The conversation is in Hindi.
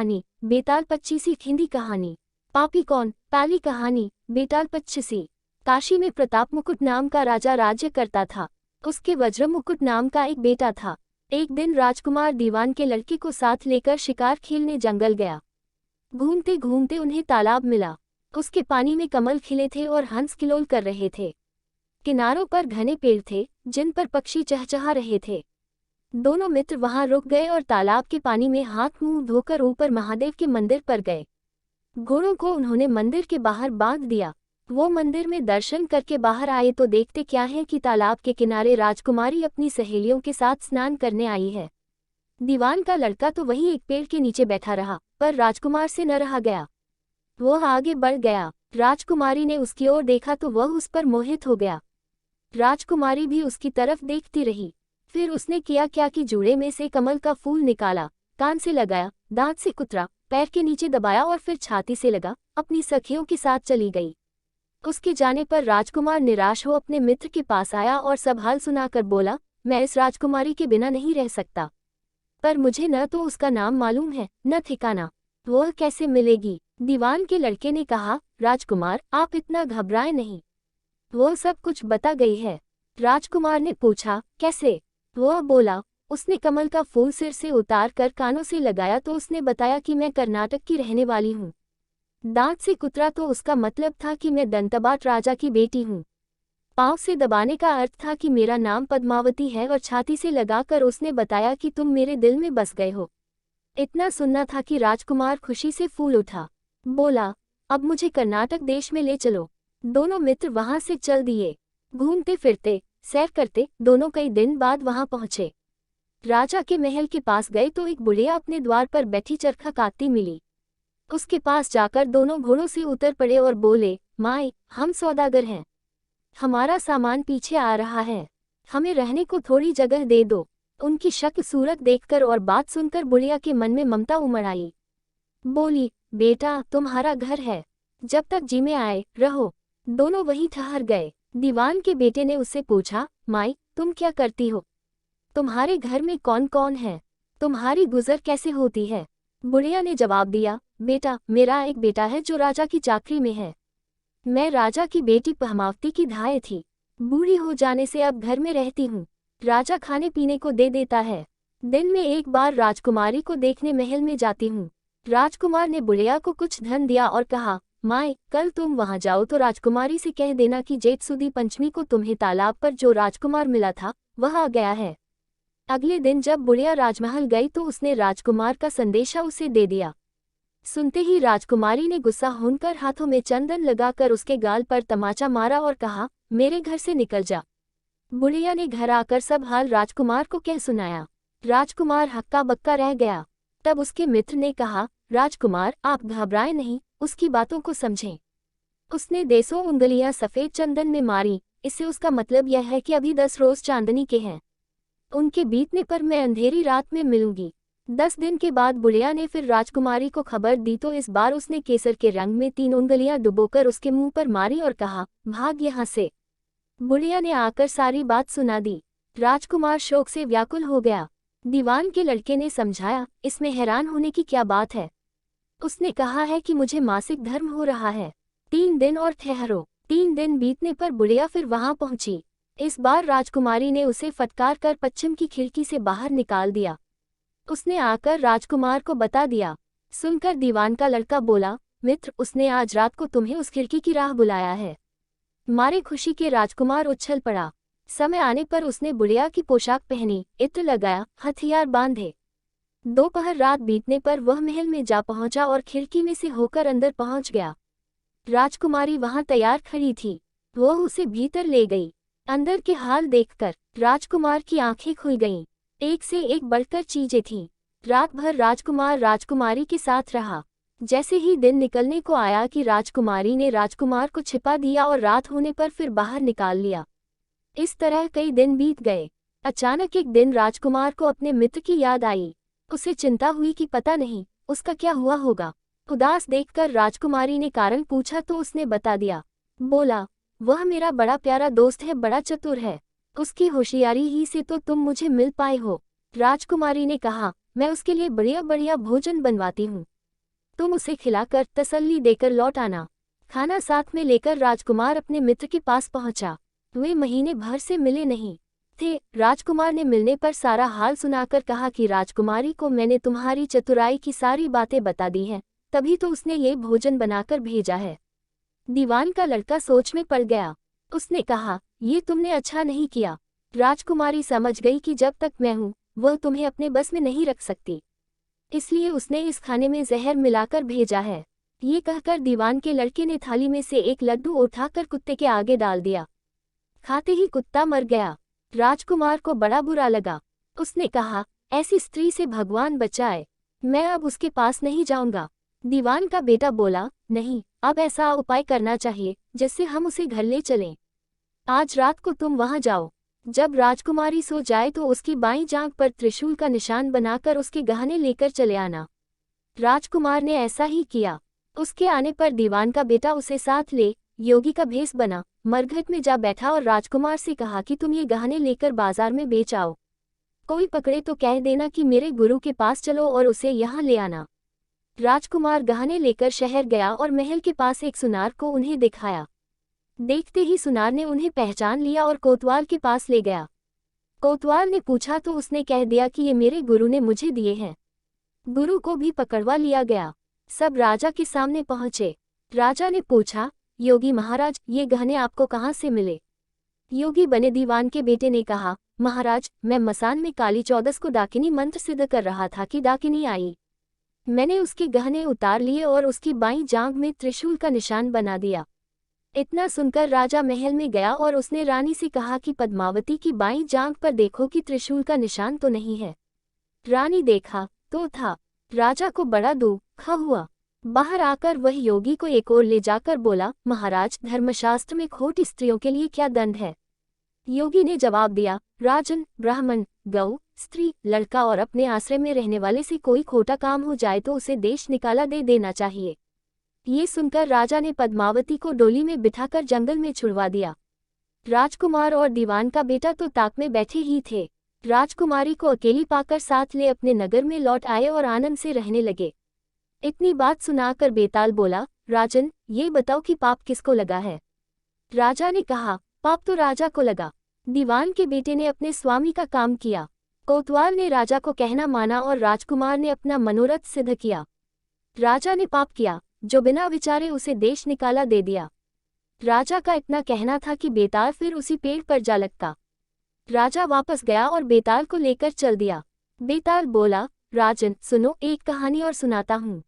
कहानी बेताल पच्चीसी। हिंदी कहानी पापी कौन। पहली कहानी बेताल पच्चीसी। काशी में प्रताप मुकुट नाम का राजा राज्य करता था। उसके वज्र मुकुट नाम का एक बेटा था। एक दिन राजकुमार दीवान के लड़के को साथ लेकर शिकार खेलने जंगल गया। घूमते घूमते उन्हें तालाब मिला। उसके पानी में कमल खिले थे और हंस किलोल कर रहे थे। किनारों पर घने पेड़ थे जिन पर पक्षी चहचहा रहे थे। दोनों मित्र वहां रुक गए और तालाब के पानी में हाथ मुंह धोकर ऊपर महादेव के मंदिर पर गए। घोड़ों को उन्होंने मंदिर के बाहर बांध दिया। वो मंदिर में दर्शन करके बाहर आए तो देखते क्या है कि तालाब के किनारे राजकुमारी अपनी सहेलियों के साथ स्नान करने आई है। दीवान का लड़का तो वहीं एक पेड़ के नीचे बैठा रहा, पर राजकुमार से न रहा गया। वह आगे बढ़ गया। राजकुमारी ने उसकी ओर देखा तो वह उस पर मोहित हो गया। राजकुमारी भी उसकी तरफ देखती रही। फिर उसने किया क्या कि जूड़े में से कमल का फूल निकाला, कान से लगाया, दांत से कुतरा, पैर के नीचे दबाया और फिर छाती से लगा अपनी सखियों के साथ चली गई। उसके जाने पर राजकुमार निराश हो अपने मित्र के पास आया और सब हाल सुनाकर बोला, मैं इस राजकुमारी के बिना नहीं रह सकता, पर मुझे न तो उसका नाम मालूम है न ठिकाना, वह कैसे मिलेगी। दीवान के लड़के ने कहा, राजकुमार आप इतना घबराए नहीं, वह सब कुछ बता गई है। राजकुमार ने पूछा, कैसे। वह बोला, उसने कमल का फूल सिर से उतार कर कानों से लगाया तो उसने बताया कि मैं कर्नाटक की रहने वाली हूँ। दांत से कुतरा तो उसका मतलब था कि मैं दंतबाट राजा की बेटी हूँ। पाँव से दबाने का अर्थ था कि मेरा नाम पद्मावती है और छाती से लगाकर उसने बताया कि तुम मेरे दिल में बस गए हो। इतना सुनना था कि राजकुमार खुशी से फूल उठा। बोला, अब मुझे कर्नाटक देश में ले चलो। दोनों मित्र वहां से चल दिए। घूमते फिरते सैर करते दोनों कई दिन बाद वहां पहुंचे। राजा के महल के पास गए तो एक बुढ़िया अपने द्वार पर बैठी चरखा काटती मिली। उसके पास जाकर दोनों घोड़ों से उतर पड़े और बोले, माए, हम सौदागर हैं, हमारा सामान पीछे आ रहा है, हमें रहने को थोड़ी जगह दे दो। उनकी शक्ल सूरत देखकर और बात सुनकर बुढ़िया के मन में ममता उमड़ आई। बोली, बेटा तुम्हारा घर है, जब तक जी में आए रहो। दोनों वहीं ठहर गए। दीवान के बेटे ने उससे पूछा, माई तुम क्या करती हो, तुम्हारे घर में कौन कौन है, तुम्हारी गुजर कैसे होती है। बुढ़िया ने जवाब दिया, बेटा मेरा एक बेटा है जो राजा की चाकरी में है। मैं राजा की बेटी पहमावती की धाय थी। बूढ़ी हो जाने से अब घर में रहती हूँ। राजा खाने पीने को दे देता है। दिन में एक बार राजकुमारी को देखने महल में जाती हूँ। राजकुमार ने बुढ़िया को कुछ धन दिया और कहा, माए कल तुम वहां जाओ तो राजकुमारी से कह देना कि जेठ सुदी पंचमी को तुम्हें तालाब पर जो राजकुमार मिला था वह आ गया है। अगले दिन जब बुढ़िया राजमहल गई तो उसने राजकुमार का संदेशा उसे दे दिया। सुनते ही राजकुमारी ने गुस्सा होकर हाथों में चंदन लगाकर उसके गाल पर तमाचा मारा और कहा, मेरे घर से निकल जा। बुढ़िया ने घर आकर सब हाल राजकुमार को कह सुनाया। राजकुमार हक्का बक्का रह गया। तब उसके मित्र ने कहा, राजकुमार आप घबराए नहीं, उसकी बातों को समझें। उसने 100 उंगलियां सफेद चंदन में मारी, इससे उसका मतलब यह है कि अभी 10 रोज चांदनी के हैं। उनके बीतने पर मैं अंधेरी रात में मिलूंगी। 10 दिन के बाद बुढ़िया ने फिर राजकुमारी को खबर दी तो इस बार उसने केसर के रंग में 3 उंगलियां डुबोकर उसके मुंह पर मारी और कहा, भाग यहाँ से। बुढ़िया ने आकर सारी बात सुना दी। राजकुमार शोक से व्याकुल हो गया। दीवान के लड़के ने समझाया, इसमें हैरान होने की क्या बात है। उसने कहा है कि मुझे मासिक धर्म हो रहा है, 3 दिन और ठहरो। 3 दिन बीतने पर बुढ़िया फिर वहां पहुंची। इस बार राजकुमारी ने उसे फटकार कर पश्चिम की खिड़की से बाहर निकाल दिया। उसने आकर राजकुमार को बता दिया। सुनकर दीवान का लड़का बोला, मित्र उसने आज रात को तुम्हें उस खिड़की की राह बुलाया है। मारे खुशी के राजकुमार उछल पड़ा। समय आने पर उसने बुढ़िया की पोशाक पहनी, इत्र लगाया, हथियार बांधे। दोपहर रात बीतने पर वह महल में जा पहुंचा और खिड़की में से होकर अंदर पहुंच गया। राजकुमारी वहां तैयार खड़ी थी। वह उसे भीतर ले गई। अंदर के हाल देखकर राजकुमार की आंखें खुल गईं। एक से एक बढ़कर चीजें थीं। रात भर राजकुमार राजकुमारी के साथ रहा। जैसे ही दिन निकलने को आया कि राजकुमारी ने राजकुमार को छिपा दिया और रात होने पर फिर बाहर निकाल लिया। इस तरह कई दिन बीत गए। अचानक एक दिन राजकुमार को अपने मित्र की याद आई। उसे चिंता हुई कि पता नहीं उसका क्या हुआ होगा। उदास देखकर राजकुमारी ने कारण पूछा तो उसने बता दिया। बोला, वह मेरा बड़ा प्यारा दोस्त है, बड़ा चतुर है, उसकी होशियारी ही से तो तुम मुझे मिल पाए हो। राजकुमारी ने कहा, मैं उसके लिए बढ़िया बढ़िया भोजन बनवाती हूँ, तुम उसे खिलाकर तसल्ली देकर लौट आना। खाना साथ में लेकर राजकुमार अपने मित्र के पास पहुंचा। वे महीने भर से मिले नहीं थे। राजकुमार ने मिलने पर सारा हाल सुनाकर कहा कि राजकुमारी को मैंने तुम्हारी चतुराई की सारी बातें बता दी हैं, तभी तो उसने ये भोजन बनाकर भेजा है। दीवान का लड़का सोच में पड़ गया। उसने कहा, ये तुमने अच्छा नहीं किया। राजकुमारी समझ गई कि जब तक मैं हूँ वह तुम्हें अपने बस में नहीं रख सकती, इसलिए उसने इस खाने में जहर मिलाकर भेजा है। ये कहकर दीवान के लड़के ने थाली में से एक लड्डू उठाकर कुत्ते के आगे डाल दिया। खाते ही कुत्ता मर गया। राजकुमार को बड़ा बुरा लगा। उसने कहा, ऐसी स्त्री से भगवान बचाए, मैं अब उसके पास नहीं जाऊंगा। दीवान का बेटा बोला, नहीं, अब ऐसा उपाय करना चाहिए जिससे हम उसे घर ले चलें। आज रात को तुम वहां जाओ। जब राजकुमारी सो जाए तो उसकी बाईं जांघ पर त्रिशूल का निशान बनाकर उसके गहने लेकर चले आना। राजकुमार ने ऐसा ही किया। उसके आने पर दीवान का बेटा उसे साथ ले योगी का भेष बना, मरघट में जा बैठा और राजकुमार से कहा कि तुम ये गहने लेकर बाजार में बेच आओ। कोई पकड़े तो कह देना कि मेरे गुरु के पास चलो और उसे यहाँ ले आना। राजकुमार गहने लेकर शहर गया और महल के पास एक सुनार को उन्हें दिखाया। देखते ही सुनार ने उन्हें पहचान लिया और कोतवाल के पास ले गया। कोतवाल ने पूछा तो उसने कह दिया कि ये मेरे गुरु ने मुझे दिए हैं। गुरु को भी पकड़वा लिया गया। सब राजा के सामने पहुंचे। राजा ने पूछा, योगी महाराज, ये गहने आपको कहाँ से मिले? योगी बने दीवान के बेटे ने कहा, महाराज, मैं मसान में काली चौदस को डाकिनी मंत्र सिद्ध कर रहा था कि डाकिनी आई। मैंने उसके गहने उतार लिए और उसकी बाईं जांघ में त्रिशूल का निशान बना दिया। इतना सुनकर राजा महल में गया और उसने रानी से कहा कि पद्मावती की बाईं जांघ पर देखो कि त्रिशूल का निशान तो नहीं है। रानी देखा तो था। राजा को बड़ा दुख हुआ। बाहर आकर वह योगी को एक ओर ले जाकर बोला, महाराज, धर्मशास्त्र में खोटी स्त्रियों के लिए क्या दंड है? योगी ने जवाब दिया, राजन, ब्राह्मण, गौ, स्त्री, लड़का और अपने आश्रय में रहने वाले से कोई खोटा काम हो जाए तो उसे देश निकाला दे देना चाहिए। ये सुनकर राजा ने पद्मावती को डोली में बिठाकर जंगल में छुड़वा दिया। राजकुमार और दीवान का बेटा तो ताक में बैठे ही थे। राजकुमारी को अकेली पाकर साथ ले अपने नगर में लौट आए और आनंद से रहने लगे। इतनी बात सुनाकर बेताल बोला, राजन, ये बताओ कि पाप किसको लगा है? राजा ने कहा, पाप तो राजा को लगा। दीवान के बेटे ने अपने स्वामी का काम किया। कोतवाल ने राजा को कहना माना और राजकुमार ने अपना मनोरथ सिद्ध किया। राजा ने पाप किया जो बिना विचारे उसे देश निकाला दे दिया। राजा का इतना कहना था कि बेताल फिर उसी पेड़ पर जा लगता। राजा वापस गया और बेताल को लेकर चल दिया। बेताल बोला, राजन, सुनो, एक कहानी और सुनाता हूँ।